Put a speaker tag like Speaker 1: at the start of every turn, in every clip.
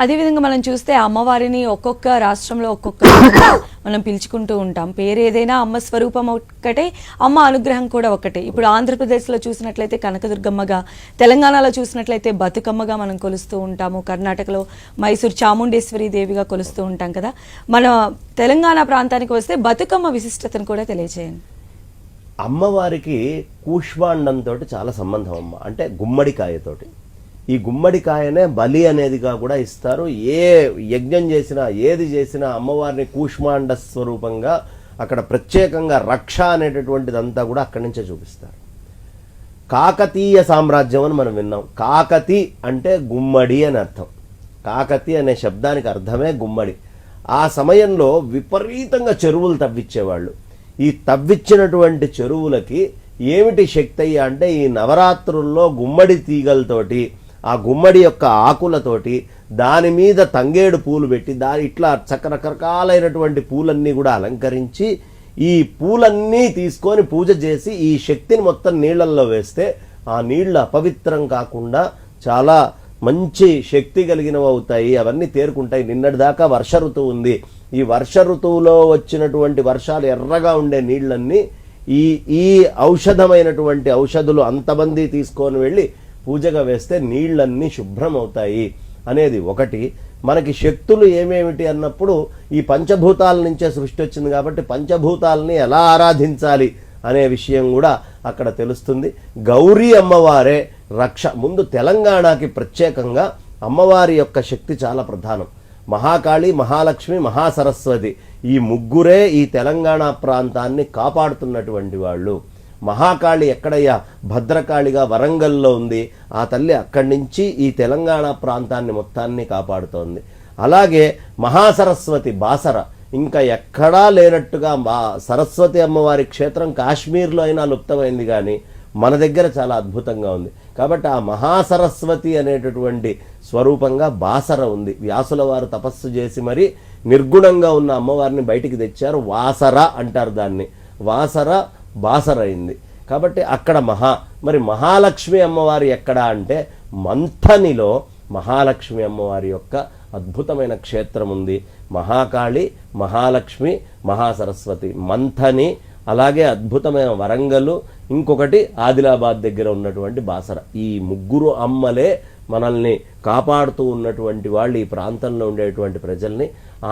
Speaker 1: అదేవిధంగా మనం చూస్తే అమ్మవారిని ఒక్కొక్క రాష్ట్రంలో ఒక్కొక్క మనం పిలుచుకుంటూ ఉంటాం. పేరు ఏదైనా అమ్మ స్వరూపం ఒక్కటే, అమ్మ అనుగ్రహం కూడా ఒకటే. ఇప్పుడు ఆంధ్రప్రదేశ్లో చూసినట్లయితే కనకదుర్గమ్మగా, తెలంగాణలో చూసినట్లయితే బతుకమ్మగా మనం కొలుస్తూ ఉంటాము, కర్ణాటకలో మైసూర్ చాముండేశ్వరి దేవిగా కొలుస్తూ ఉంటాం కదా. మన తెలంగాణ ప్రాంతానికి వస్తే బతుకమ్మ విశిష్టతను కూడా తెలియజేయండి.
Speaker 2: అమ్మవారికి కూష్మాండంతో చాలా సంబంధం అమ్మ, అంటే గుమ్మడికాయతోటి. ఈ గుమ్మడికాయనే బలి అనేదిగా కూడా ఇస్తారు. ఏ యజ్ఞం చేసినా ఏది చేసినా అమ్మవారిని కూష్మాండ స్వరూపంగా అక్కడ ప్రత్యేకంగా రక్ష అనేటటువంటిదంతా కూడా అక్కడి నుంచే చూపిస్తారు. కాకతీయ సామ్రాజ్యం అని మనం విన్నాం. కాకతి అంటే గుమ్మడి అని అర్థం. కాకతి అనే శబ్దానికి అర్థమే గుమ్మడి. ఆ సమయంలో విపరీతంగా చెరువులు తవ్వించేవాళ్ళు. ఈ తవ్విచ్చినటువంటి చెరువులకి ఏమిటి శక్తి అయ్యా అంటే ఈ నవరాత్రుల్లో గుమ్మడి తీగలతోటి, ఆ గుమ్మడి యొక్క ఆకులతోటి, దాని మీద తంగేడు పూలు పెట్టి ఇట్లా రకరకాలైనటువంటి పూలన్నీ కూడా అలంకరించి ఈ పూలన్నీ తీసుకొని పూజ చేసి ఈ శక్తిని మొత్తం నీళ్లలో వేస్తే ఆ నీళ్లు అపవిత్రం కాకుండా చాలా మంచి శక్తి కలిగినవి అవుతాయి, అవన్నీ తేరుకుంటాయి. నిన్నటిదాకా వర్ష ఋతువు ఉంది. ఈ వర్ష ఋతువులో వచ్చినటువంటి వర్షాలు ఎర్రగా ఉండే నీళ్లన్నీ ఈ ఔషధమైనటువంటి ఔషధులు అంతమంది తీసుకొని వెళ్ళి పూజగా వేస్తే నీళ్లన్నీ శుభ్రం అవుతాయి అనేది ఒకటి. మనకి శక్తులు ఏమేమిటి అన్నప్పుడు ఈ పంచభూతాల నుంచే సృష్టి వచ్చింది కాబట్టి పంచభూతాలని ఎలా ఆరాధించాలి అనే విషయం కూడా అక్కడ తెలుస్తుంది. గౌరీ అమ్మవారే రక్ష. ముందు తెలంగాణకి ప్రత్యేకంగా అమ్మవారి యొక్క శక్తి చాలా ప్రధానం. మహాకాళి, మహాలక్ష్మి, మహాసరస్వతి ఈ ముగ్గురే ఈ తెలంగాణ ప్రాంతాన్ని కాపాడుతున్నటువంటి వాళ్ళు. మహాకాళి ఎక్కడయ్యా? భద్రకాళిగా వరంగల్లో ఉంది. ఆ తల్లి అక్కడి నుంచి ఈ తెలంగాణ ప్రాంతాన్ని మొత్తాన్ని కాపాడుతోంది. అలాగే మహాసరస్వతి బాసర, ఇంకా ఎక్కడా లేనట్టుగా సరస్వతి అమ్మవారి క్షేత్రం కాశ్మీర్లో అయినా లుప్తమైంది, కానీ మన దగ్గర చాలా అద్భుతంగా ఉంది. కాబట్టి ఆ మహాసరస్వతి అనేటటువంటి స్వరూపంగా బాసర ఉంది. వ్యాసుల వారు తపస్సు చేసి మరి నిర్గుణంగా ఉన్న అమ్మవారిని బయటికి తెచ్చారు. వాసర అంటారు దాన్ని. వాసర బాసర అయింది. కాబట్టి అక్కడ మరి మహాలక్ష్మి అమ్మవారి ఎక్కడ అంటే మంథనిలో మహాలక్ష్మి అమ్మవారి యొక్క అద్భుతమైన క్షేత్రం ఉంది. మహాకాళి, మహాలక్ష్మి, మహాసరస్వతి, మంథని, అలాగే అద్భుతమైన వరంగల్, ఇంకొకటి ఆదిలాబాద్ దగ్గర ఉన్నటువంటి బాసర. ఈ ముగ్గురు అమ్మలే మనల్ని కాపాడుతూ ఉన్నటువంటి వాళ్ళు ఈ ప్రాంతంలో ఉండేటువంటి ప్రజల్ని.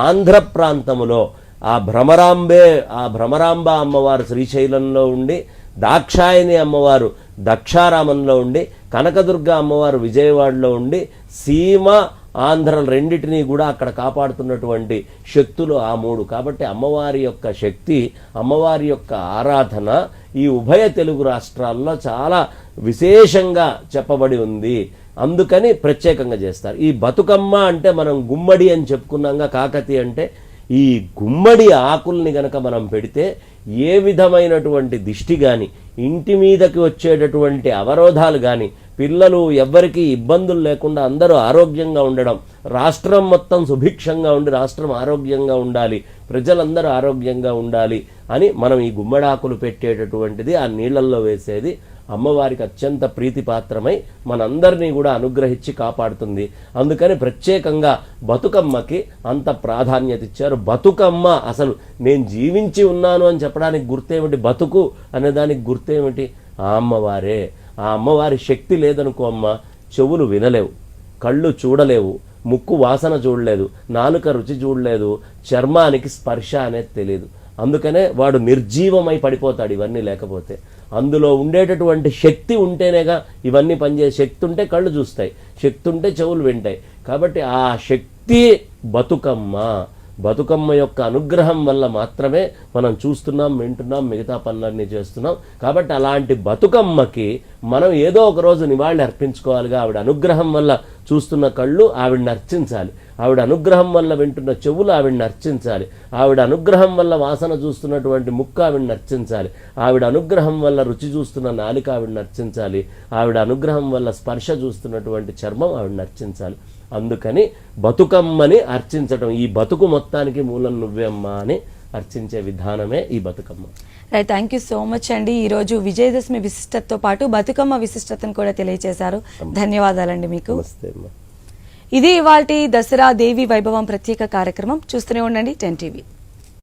Speaker 2: ఆంధ్ర ప్రాంతములో ఆ భ్రమరాంబ అమ్మవారు శ్రీశైలంలో ఉండి, దాక్షాయని అమ్మవారు దక్షారామంలో ఉండి, కనకదుర్గ అమ్మవారు విజయవాడలో ఉండి, సీమ ఆంధ్ర రెండిటినీ కూడా అక్కడ కాపాడుతున్నటువంటి శక్తులు ఆ మూడు. కాబట్టి అమ్మవారి యొక్క శక్తి, అమ్మవారి యొక్క ఆరాధన ఈ ఉభయ తెలుగు రాష్ట్రాల్లో చాలా విశేషంగా చెప్పబడి ఉంది. అందుకని ప్రత్యేకంగా చేస్తారు. ఈ బతుకమ్మ అంటే మనం గుమ్మడి అని చెప్పుకున్నాగా, కాకతి అంటే ఈ గుమ్మడి ఆకుల్ని గనక మనం పెడితే ఏ విధమైనటువంటి దిష్టి కానీ, ఇంటి మీదకి వచ్చేటటువంటి అవరోధాలు కానీ, పిల్లలు ఎవ్వరికీ ఇబ్బందులు లేకుండా అందరూ ఆరోగ్యంగా ఉండడం, రాష్ట్రం మొత్తం సుభిక్షంగా ఉండి రాష్ట్రం ఆరోగ్యంగా ఉండాలి, ప్రజలందరూ ఆరోగ్యంగా ఉండాలి అని మనం ఈ గుమ్మడాకులు పెట్టేటటువంటిది, ఆ నీళ్లలో వేసేది అమ్మవారికి అత్యంత ప్రీతిపాత్రమై మనందరినీ కూడా అనుగ్రహించి కాపాడుతుంది. అందుకని ప్రత్యేకంగా బతుకమ్మకి అంత ప్రాధాన్యత ఇచ్చారు. బతుకమ్మ అసలు నేను జీవించి ఉన్నాను అని చెప్పడానికి గుర్తేమిటి? బతుకు అనే దానికి గుర్తేమిటి? ఆ అమ్మవారే. ఆ అమ్మవారి శక్తి లేదనుకో అమ్మ, చెవులు వినలేవు, కళ్ళు చూడలేవు, ముక్కు వాసన చూడలేదు, నాలుక రుచి చూడలేదు, చర్మానికి స్పర్శ అనేది తెలియదు. అందుకనే వాడు నిర్జీవమై పడిపోతాడు ఇవన్నీ లేకపోతే. అందులో ఉండేటటువంటి శక్తి ఉంటేనేగా ఇవన్నీ పనిచేసే. శక్తి ఉంటే కళ్ళు చూస్తాయి, శక్తి ఉంటే చెవులు వింటాయి. కాబట్టి ఆ శక్తి బతుకమ్మ. బతుకమ్మ యొక్క అనుగ్రహం వల్ల మాత్రమే మనం చూస్తున్నాం, వింటున్నాం, మిగతా పనులన్నీ చేస్తున్నాం. కాబట్టి అలాంటి బతుకమ్మకి మనం ఏదో ఒక రోజు నివాళి అర్పించుకోవాలిగా. ఆవిడ అనుగ్రహం వల్ల చూస్తున్న కళ్ళు ఆవిడని అర్చించాలి, ఆవిడ అనుగ్రహం వల్ల వింటున్న చెవులు ఆవిడని అర్చించాలి, ఆవిడ అనుగ్రహం వల్ల వాసన చూస్తున్నటువంటి ముక్కు ఆవిడని అర్చించాలి, ఆవిడ అనుగ్రహం వల్ల రుచి చూస్తున్న నాలిక ఆవిడని అర్చించాలి, ఆవిడ అనుగ్రహం వల్ల స్పర్శ చూస్తున్నటువంటి చర్మం ఆవిడని అర్చించాలి. అందుకని బతుకమ్మని అర్చించటం, ఈ బతుకు మొత్తానికి మూలం నువ్వే అమ్మా అని అర్చించే విధానమే ఈ Bathukamma.
Speaker 1: Right, thank you so much అండి. ఈరోజు విజయదశమి విశిష్టతతో పాటు బతుకమ్మ విశిష్టతను కూడా తెలియజేశారు. ధన్యవాదాలండి మీకు. ఇది ఇవాల్టి దసరా దేవి వైభవం ప్రత్యేక కార్యక్రమం. చూస్తూనే ఉండండి 10 టీవీ.